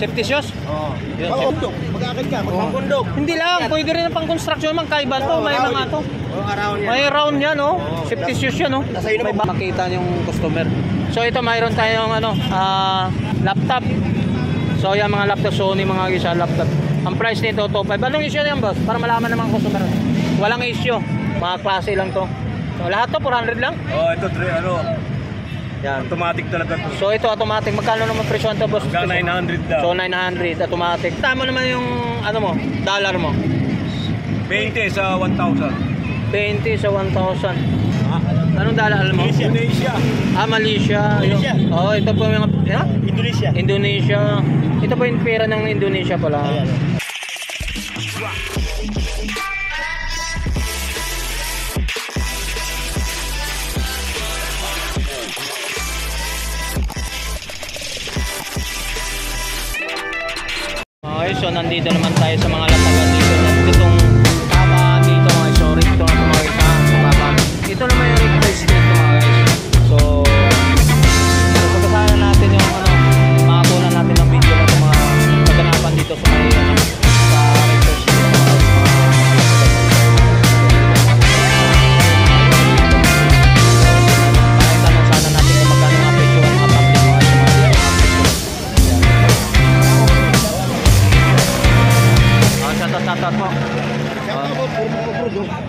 Safety shoes? Oo. Pang-bundok. Mag-aakit ka. Pang-bundok. Hindi lang. Pwede rin ang pang-construction. Magkaiba to. May mga to. May round yan, oh. Safety shoes yan, oh. May makita yung customer. So ito, mayroon tayong laptop. So yan mga laptop. Sony mga isa laptop. Ang price nito, 2.5. Anong issue yan, boss? Para malaman naman ang customer. Walang issue. Mga klase lang to. So lahat to, 400 lang? Ito, yan. Automatic talaga to. So ito automatic, magkano naman presyo nito, boss? 900 daw. So 900 automatic. Tama naman yung dollar mo. 20 sa 1,000. 20 sa 1,000. Anong dollar alam mo? Indonesia. Malaysia. Indonesia. Ito po yung Indonesia. Indonesia. Ito po yung pera ng Indonesia pala. Ayan. Okay, so nandito naman tayo sa mga latagan dito. Itong tama dito mga sorry ito na mga isa. Ito naman yung request dito mga guys. So pagkasahan natin yung makakuha natin ng video na mga kaganapan dito sa may sa request dito mga guys. Tanong sana natin kung magkano nga presyo ang mga tablet mga guys. Tatat mo.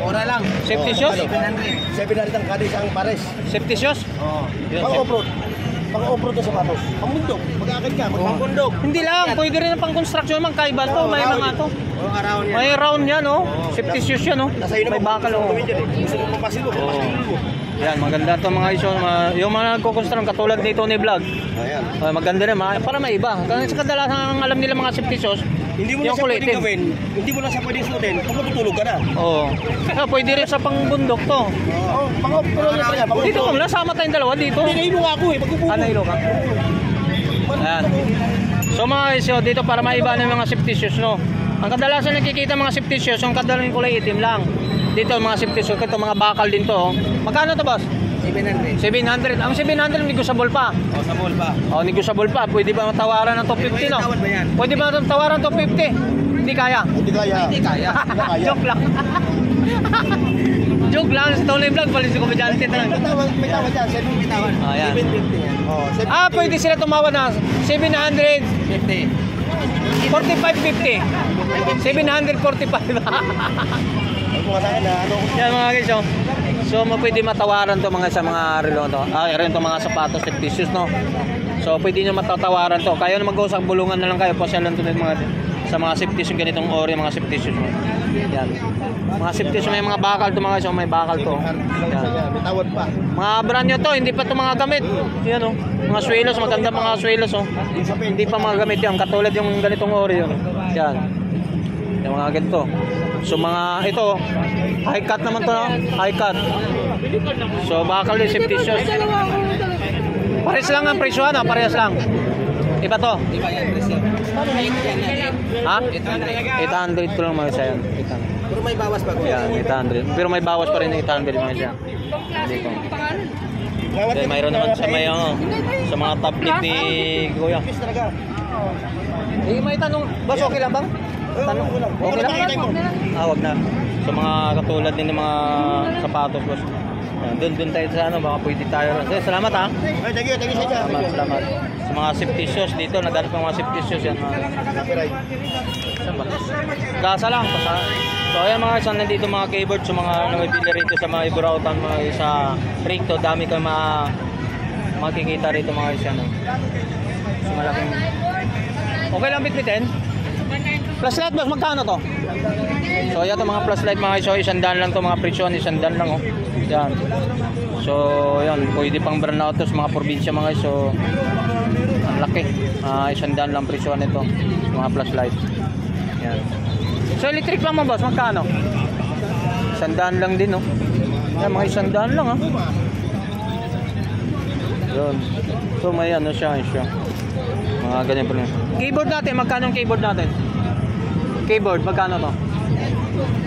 Ora lang. Safety shoes? 700 ang kada isang pares. Safety shoes? Oo. Pang-off-road. Pang-off-road na sapatos. Pang-bundok. Mag-aakit ka. Pang-bundok. Hindi lang. Pwede rin ang pang-construction. Magkaiba to. May mga to. May round yan, oh. Safety shoes yan, oh. May bakal, oh. Gusto mo mapasin mo. Yan, maganda to mga iso. Yung mga nagkukonstruct katulad nito ni vlog. Ayan. Maganda rin. Para may iba. Kasi kadalasan ang alam nila mga safety shoes. Hindi mo na siya pwedeng gawin. Hindi mo na siya pwedeng suotin. Kung matutulog ka na. Oo. Pwede rin sa pangbundok to. Oo. Pang-off-road na talaga. Dito kung nasama tayong dalawa dito. Nahilo nga ako eh. Pagkupupo. Nahilo ka? Ayan. So mga iso, dito para maiba ng mga safety shoes, no? Ang kadalasan nakikita mga safety shoes, yung kadalasan kulay itim lang. Dito mga safety shoes, ito mga bakal din to, oh. Magkano to, boss? 700. 700. Ang 700 negotiable pa. O, sa mall pa. Oh, negotiable pa. Pwede ba matawaran ng 250, no? Tawad ba yan? Pwede ba matawaran ng 250? Hindi kaya. Hindi kaya. Hindi kaya. Joke lang. Joke lang. Sa Tony Vlog, palis ko komedyante talaga. May tawad yan. 750 tawad. Ayan. 750 yan. Oh, 750. Pwede sila tumawad na 700. 45.50. 745. Yan mga guys, oh. So pwede matawaran to mga sa mga relo to. Rin to mga sapatos at tissues, no. So pwede niyo matatawaran to. Kayo na mag-usap bulungan na lang kayo po lang to mga sa mga safety shoes ganitong ori mga safety shoes. Yan. Mga safety shoes may mga bakal to mga guys, may bakal to. Yan. May tawad pa. Mga brand nyo to, hindi pa to mga gamit. Yan, oh. Mga swelos, maganda mga swelos, oh. Hindi pa mga gamit yan, katulad yung ganitong ori, oh. Yan. Yung mga ganito. So mga ito, high cut naman to, no? High cut. So bakal din safety shoes. Pares lang ang presyo, na parehas lang. Iba to. Iba yan, presyo. Ha? 800 ko lang mga sayo. 800. Pero may bawas pa ko. Yan, 800. Pero may bawas pa rin ng 800 mga siya. Dito. Okay, mayroon naman sa may sa mga tablet ni Kuya. May tanong, boss, okay lang bang? Tanong ko lang. Okay lang? Wag na. Sa mga katulad din ng mga sapatos, boss. Doon tayo sa baka pwede tayo. Salamat ha. Thank you, sir. Salamat. Sa mga safety shoes dito, naghanap ng mga safety shoes yan. Saan ba? Gasa lang. So ayan mga isang nandito mga keyboard sa mga namibili rito sa mga iburautan mga sa Ricto. Dami kayo makikita rito mga isang. So malaking. Okay lang bitbitin? Flashlight boss, magkano to? So ayan to mga flashlight mga iso, 100 lang to mga presyo, 100 lang oh. Yan. So yan, pwede pang brand out to sa mga probinsya mga iso. Ang laki. 100 lang presyo nito, mga flashlight. Yan. So electric lang mo boss, magkano? 100 lang din oh. Yan mga 100 lang ah. Yun. So may ano siya. Mga ganyan po na. Keyboard natin, magkano ang keyboard natin? Keyboard, magkano to?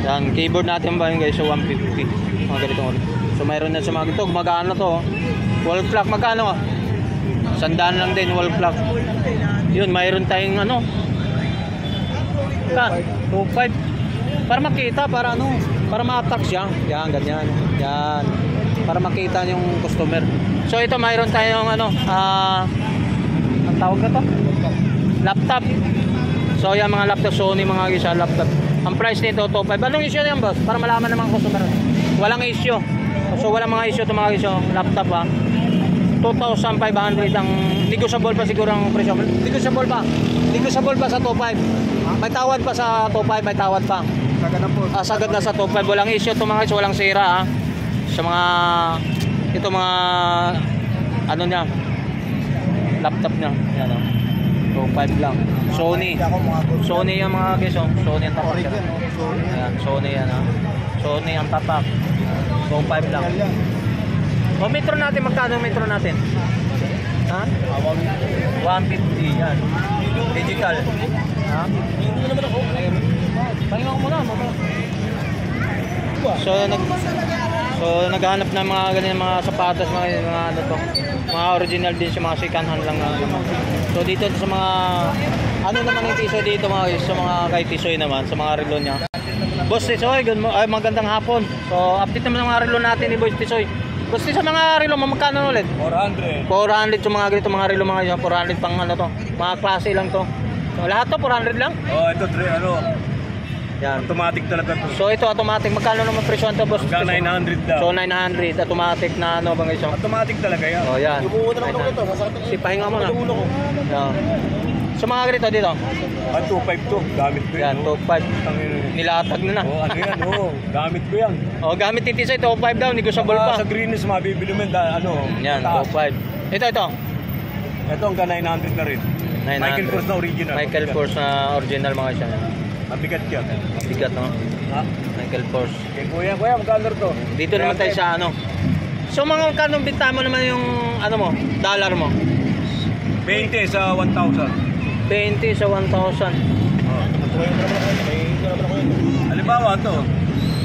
Yan, keyboard natin ba yun guys? So 150. Mga ganitong ulit. So mayroon na sa mga ganito. Magkano to? Wall clock, magkano? 100 lang din, wall clock. Yun, mayroon tayong ano. 2.5. Para makita, para ano, para ma-attack siya. Yan, ganyan. Yan. Para makita yung customer. So ito mayroon tayong ano, ang tawag na to? Laptop. So yan mga laptop, Sony mga isa laptop. Ang price nito 2.5. Anong issue yan, boss? Para malaman ng mga customer. Walang issue. So walang mga issue ito mga issue. Laptop 2,500 ang negotiable pa siguro ang presyo. Negotiable pa. Negotiable pa sa 2.5. May tawad pa sa 2.5, may tawad pa. Sagad na po. Sagad na sa 2.5. Walang issue ito mga issue, walang sira sa mga ito mga ano niya. Laptop niya. Yan 2.5 lang. Sony. Sony yung mga guys, Sony ang tapak. Ayan, Sony yan Sony ang tapak. 2.5 lang. O metro natin, magkano metro natin? Ha? 150 yan. Digital. Ha? Pahinga ko muna. So naghahanap ng mga ganyan mga sapatos, mga ano to. Mga original din sa mga second hand lang naman. So dito sa mga ano naman yung Tisoy dito mga sa mga kay Tisoy naman, sa mga relo niya. Boss Tisoy, magandang hapon. So update naman ng mga relo natin ni Boss Tisoy. Boss Tisoy, sa mga relo mo magkano ulit? 400. 400 yung mga ganito mga relo mga 400 pang ano to. Mga klase lang to. So lahat to 400 lang? Oh, ito ano. Yan. Automatic talaga to. So ito automatic, magkano naman presyo nito, boss? Hanggang 900 daw. So 900 automatic na ano bang iso? Automatic talaga yan. Oh, yan. Lumuot na ako ito. Si pahinga mo na. Yan. So mga ganito dito. 2.5 to. Gamit ko Yan, 2.5. Nilatag na na. Oh, ano yan? Oh, gamit ko yan. Oh, gamit ni Tisoy 2.5 daw, negotiable pa. Sa Greenness mabibili mo ano. Yan, 2.5. Ito. Ito hanggang 900 na rin. 900. Michael Kors na original. Michael Kors na original mga siya. Mabigat yan. Bigat no? Ha? Michael Kors. Kuya, magkano to? Dito naman tayo sa ano. So mga magkano binta mo naman yung ano mo, dollar mo? 20 sa 1,000. 20 sa 1,000. Halimbawa to.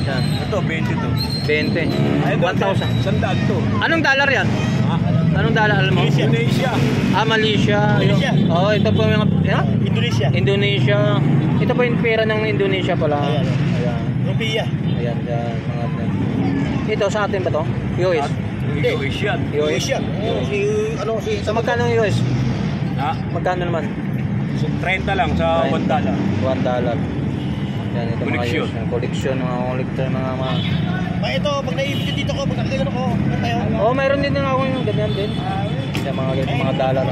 Yan. Ito, 20 to. 20. 1,000. 100 to. Anong dollar yan? Ha? Anong dollar alam mo? Indonesia. Malaysia. Malaysia. Oh, ito po yung Indonesia. Indonesia. Ito po yung pera ng Indonesia pala. Ayan. Ayan. Rupiah. Ayan, yan. Ito sa atin ba to? US. Indonesia. US. So magkano yung US? Ha? Magkano naman? 30 lang sa $1. $1. Yan, ito Koleksyon. mga US. Koleksyon, mga collector, mga Ito, pag naibigyan dito ko, pagkakailan ako, tayo. Oh, mayroon din ako yung ganyan din. Yung mga dollar.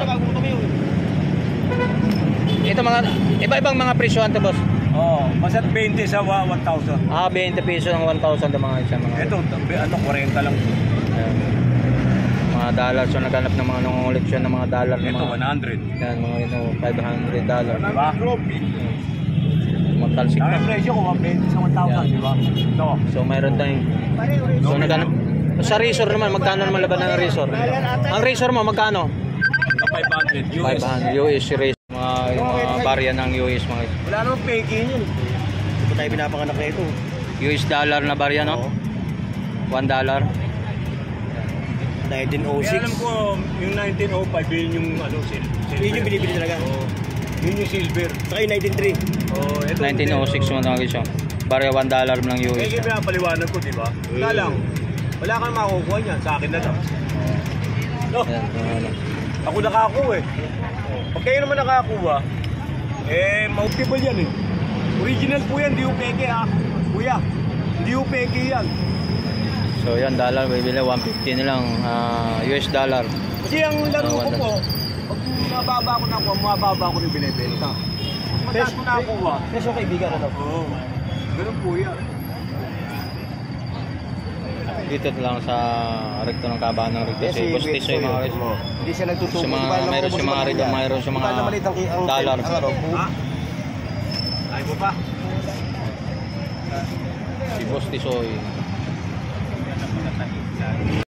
Ito mga iba-ibang mga presyohan to, boss. Oh, basta 20 sa 1,000. 20 peso ng 1,000 ang mga isa mga. Ito, 40 lang. Ayan. Mga dollar, so naghanap ng mga nangunguleksyon ng mga dollar ng Ito, mga 100. yan, mga ito $500. Diba? Magtalsik Ang na. presyo ko, 20 sa 1,000, diba? Ito. So mayroon tayong so naghanap sa Razor naman, magkano naman laban ng Razor? Ang Razor mo magkano? 500 US. 500 US Razor, yung mga barya ng US mga Wala namang peke yun. Ito tayo pinapanganak na ito. US dollar na barya, no? $1. 1906. 1906. Kaya alam ko, yung 1905, yun yung ano, silver. Yun yung binibili talaga. Oo. Yun yung silver. Saka yung 1903. Oh, ito, 1906 mo tawag siya. Barya $1 ng US. Kaya pinapaliwanag ko, di ba? Wala lang. Wala kang makukuha niyan. Sa akin na lang. No? Ayan, ano. Ako nakakuha eh. Pag kayo naman nakakuha, multiple yan eh. Original po yan, di yung peke ha. Kuya, di yung peke yan. So yan, dollar, bibili 150 na lang, US dollar. Kasi ang laro ko $1. po, pag mababa ko nakuha, mababa ko rin binibenta. Pag mataas ko nakuha, Presyo kaibigan ano? oo. Ganun po yan. Dito lang sa rekto ng kabahan ng rekto. Si Boss Tisoy mga guys. Hindi siya nagtutubo. Sa mga, mayroon siya mga rito, mayroon siya mga dollar. Ha? Ay mo pa? Si Boss Tisoy.